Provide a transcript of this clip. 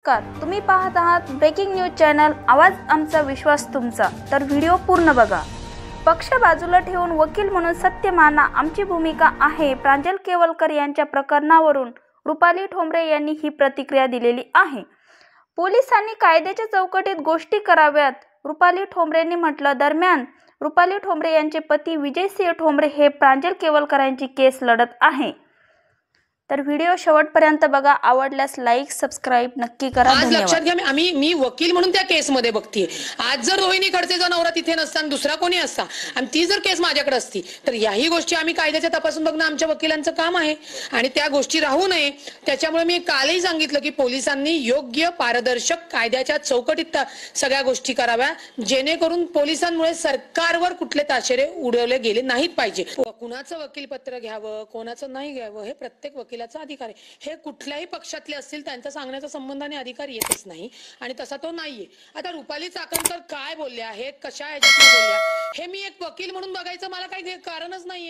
नमस्कार, तुम्ही पाहत आहात ब्रेकिंग न्यूज चॅनल आवाज आमचा विश्वास तुमचा। तर व्हिडिओ पूर्ण बघा। पक्ष बाजूला ठेवून वकील म्हणून सत्य माना आमची भूमिका आहे। प्रांजल केवलकर यांच्या प्रकरणावरून रुपाली ठोंबरे यांनी ही प्रतिक्रिया दिलेली आहे। पोलिसांनी कायद्याच्या चौकटीत गोष्टी कराव्यात, रुपाली ठोंबरेंनी म्हटलं। दरम्यान रुपाली ठोंबरे यांचे पती विजयसिंह ठोंबरे हे प्रांजल केवलकरांची केस लढत आहे। तर व्हिडिओ शेवटपर्यंत बघा। आवडल्यास लाईक सबस्क्राइब नक्की करा। आज लक्षात घ्या, मी वकील म्हणून त्या केस मध्ये बघतीये। आज जर रोहिणी खडसेचा नवरा तिथे नसता आणि दुसरा कोणी असता आणि ती जर केस माझ्याकडे असती तर याही गोष्टी आम्ही कायद्याच्या तपासून बघणं आमच्या वकिलांचं काम आहे आणि त्या गोष्टी राहू नये त्याच्यामुळे मी कालही सांगितलं की पोलिसांनी योग्य पारदर्शक कायद्याच्या चौकटीत सगळ्या गोष्टी कराव्या, जेणेकरून पोलिसांमुळे सरकारवर कुठले ताशेरे उडवले गेले नाहीत पाहिजे। कुणाचं वकीलपत्र घ्यावं कोणाचं नाही घ्यावं हे प्रत्येक वकिलाचा अधिकार आहे। हे कुठल्याही पक्षातले असतील त्यांचा सांगण्याचा संबंध आणि अधिकार येतच नाही आणि तसा तो नाहीये। आता रुपाली चाकणकर काय बोलल्या आहेत, कशा ह्याच्यात बोलल्या हे मी एक वकील म्हणून बघायचं मला काही कारणच नाहीये।